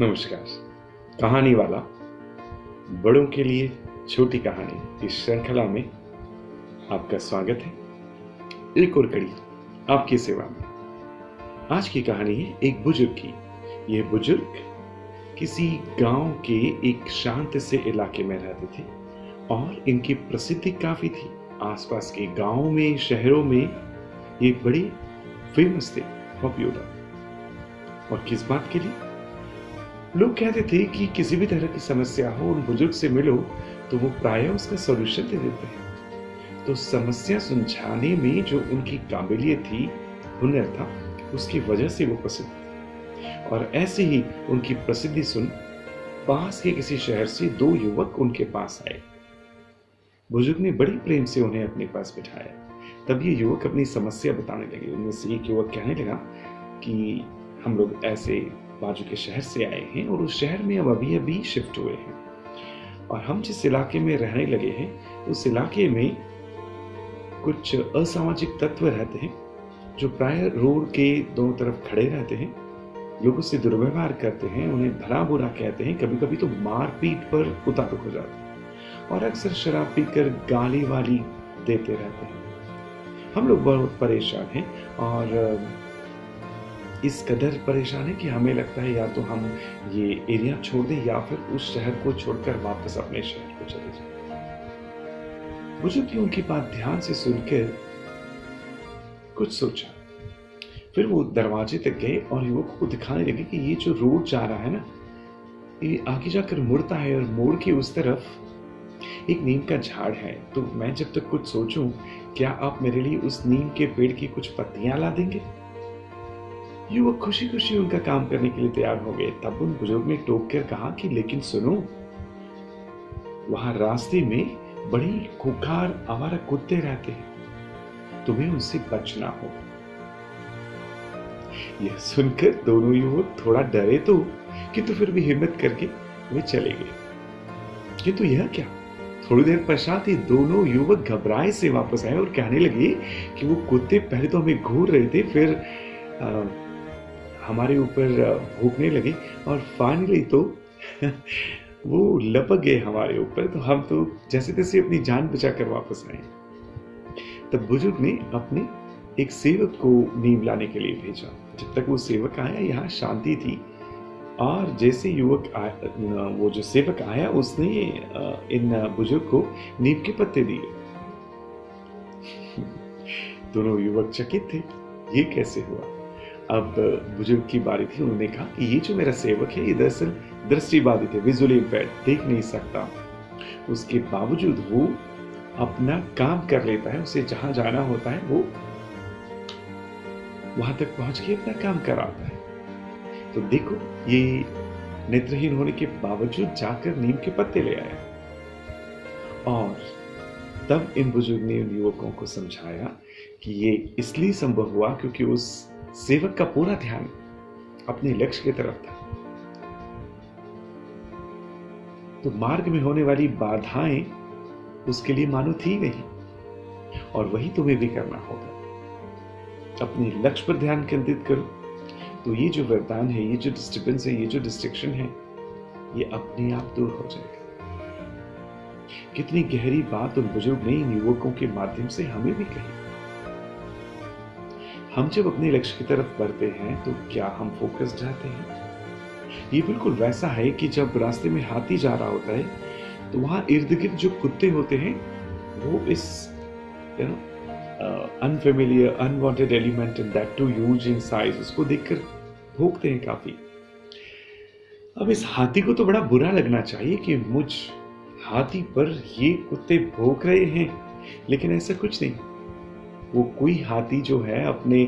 नमस्कार। कहानी वाला बड़ों के लिए छोटी कहानी इस श्रृंखला में आपका स्वागत है। एक और कड़ी आपकी सेवा में। आज की कहानी है एक बुजुर्ग की। यह बुजुर्ग किसी गांव के एक शांत से इलाके में रहते थे और इनकी प्रसिद्धि काफी थी। आसपास के गांवों में, शहरों में ये बड़े फेमस थे, पॉपुलर। और किस बात के लिए? लोग कहते थे कि किसी भी तरह की समस्या हो, उन बुजुर्ग से मिलो तो वो प्रायः उसका सॉल्यूशन दे देते हैं। तो समस्या सुलझाने में जो उनकी काबिलियत थी, हुनर था, उसकी वजह से वो प्रसिद्ध थे। और ऐसे ही उनकी प्रसिद्धि सुन पास के किसी शहर से दो युवक उनके पास आए। बुजुर्ग ने बड़ी प्रेम से उन्हें अपने पास बिठाया। तब ये युवक अपनी समस्या बताने लगे। उनमें से एक युवक कहने लगा कि हम लोग ऐसे बाजू के शहर से आए हैं और उस शहर में हम अभी अभी शिफ्ट हुए हैं, और हम जिस इलाके में रहने लगे हैं उस इलाके में कुछ असामाजिक तत्व रहते हैं जो प्राय रोड के दोनों तरफ खड़े रहते हैं, लोगों से दुर्व्यवहार करते हैं, उन्हें भला बुरा कहते हैं, कभी कभी तो मारपीट पर उतारू हो जाते हैं और अक्सर शराब पीकर गाली वाली देते रहते हैं। हम लोग बहुत परेशान हैं और इस कदर परेशान है कि हमें लगता है या तो हम ये एरिया छोड़ दें या फिर उस शहर को छोड़कर वापस अपने शहर को चले जाएं। बुजुर्ग ने उनकी बात ध्यान से सुनकर कुछ सोचा। फिर वो दरवाजे तक गए और युवक को दिखाने लगे कि ये जो रोड जा रहा है ना, ये आगे जाकर मुड़ता है और मोड़ के उस तरफ एक नीम का झाड़ है। तो मैं जब तक कुछ सोचूं, क्या आप मेरे लिए उस नीम के पेड़ की कुछ पत्तियां ला देंगे? युवक खुशी खुशी उनका काम करने के लिए तैयार हो गए। तब उन बुजुर्ग ने टोक कर कहा कि लेकिन सुनो, वहां रास्ते में बड़ी खूंखार आवारा कुत्ते रहते हैं, तुम्हें उनसे बचना होगा। यह सुनकर दोनों युवक थोड़ा डरे तो, किंतु फिर भी हिम्मत करके वे चले गए। किंतु यह क्या, थोड़ी देर पश्चात ये दोनों युवक घबराए से वापस आए और कहने लगे कि वो कुत्ते पहले तो हमें घूर रहे थे, फिर हमारे ऊपर भौंकने लगे और फाइनली तो वो लपक गए हमारे ऊपर। तो हम तो जैसे तैसे अपनी जान बचाकर वापस आए। तब बुजुर्ग ने अपने एक सेवक को नीम लाने के लिए भेजा। जब तक वो सेवक आया, यहाँ शांति थी। और जैसे युवक आया, वो जो सेवक आया, उसने इन बुजुर्ग को नीम के पत्ते दिए। दोनों युवक चकित थे, ये कैसे हुआ? अब बुजुर्ग की बारी थी। उन्होंने कहा कि ये जो मेरा सेवक है, ये दरअसल दृष्टिबाधित है, विजुअली इम्पेयर्ड, देख नहीं सकता। उसके बावजूद वो अपना काम कर लेता है। उसे जहां जाना होता है वो वहां तक पहुंच के अपना काम कराता है। तो देखो, ये नेत्रहीन होने के बावजूद जाकर नीम के पत्ते ले आया। और तब इन बुजुर्ग ने उन युवकों को समझाया कि ये इसलिए संभव हुआ क्योंकि उस सेवक का पूरा ध्यान अपने लक्ष्य की तरफ था। तो मार्ग में होने वाली बाधाएं उसके लिए मानो थी नहीं, और वही तुम्हें भी करना होगा। अपने लक्ष्य पर ध्यान केंद्रित करो, तो ये जो वरदान है, ये जो डिस्टर्बेंस है, ये जो डिस्ट्रैक्शन है, ये अपने आप दूर हो जाएगा। कितनी गहरी बात उन बुजुर्ग ने इन युवकों के माध्यम से हमें भी कही। हम जब अपने लक्ष्य की तरफ बढ़ते हैं तो क्या हम फोकस्ड रहते हैं? ये बिल्कुल वैसा है कि जब रास्ते में हाथी जा रहा होता है तो वहां इर्द गिर्द जो कुत्ते होते हैं वो इस unfamiliar, unwanted element and that too huge in size, उसको देखकर भौंकते हैं काफी। अब इस हाथी को तो बड़ा बुरा लगना चाहिए कि मुझ हाथी पर ये कुत्ते भौंक रहे हैं, लेकिन ऐसा कुछ नहीं। वो कोई हाथी जो है अपने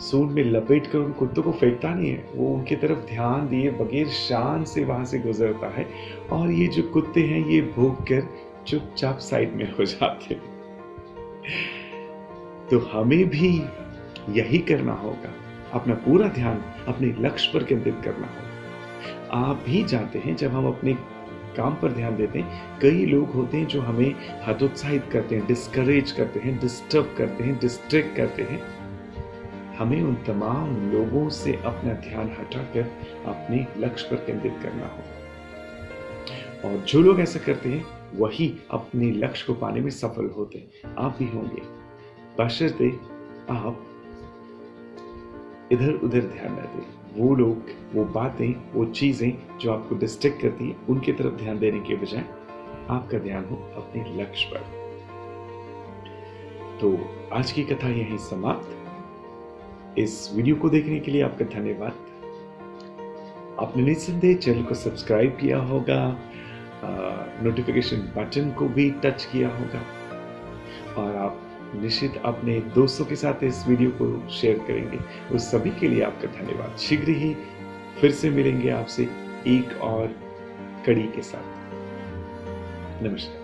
सूंड में लपेट कर उन कुत्तों को फेंकता नहीं है। वो उनकी तरफ ध्यान दिए बगैर शान से वहां से गुजरता है, और ये जो कुत्ते हैं ये भौंक कर चुपचाप साइड में हो जाते हैं। तो हमें भी यही करना होगा, अपना पूरा ध्यान अपने लक्ष्य पर केंद्रित करना होगा। आप भी जानते हैं, जब हम अपने काम पर ध्यान देते हैं, कई लोग होते हैं जो हमें हतोत्साहित करते हैं, डिस्करेज करते हैं, डिस्टर्ब करते हैं, डिस्ट्रैक्ट करते हैं। हमें उन तमाम लोगों से अपना ध्यान हटाकर अपने लक्ष्य पर केंद्रित करना होगा। और जो लोग ऐसा करते हैं वही अपने लक्ष्य को पाने में सफल होते हैं। आप भी होंगे, बशर्ते आप इधर उधर ध्यान न दें। वो लोग, वो बातें, वो चीजें जो आपको डिस्ट्रैक्ट करती है, उनकी तरफ ध्यान देने के बजाय आपका ध्यान हो अपने लक्ष्य पर। तो आज की कथा यहीं समाप्त। इस वीडियो को देखने के लिए आपका धन्यवाद। आपने निस्संदेह चैनल को सब्सक्राइब किया होगा, नोटिफिकेशन बटन को भी टच किया होगा, और आप निश्चित अपने दोस्तों के साथ इस वीडियो को शेयर करेंगे। उस सभी के लिए आपका धन्यवाद। शीघ्र ही फिर से मिलेंगे आपसे एक और कड़ी के साथ। नमस्कार।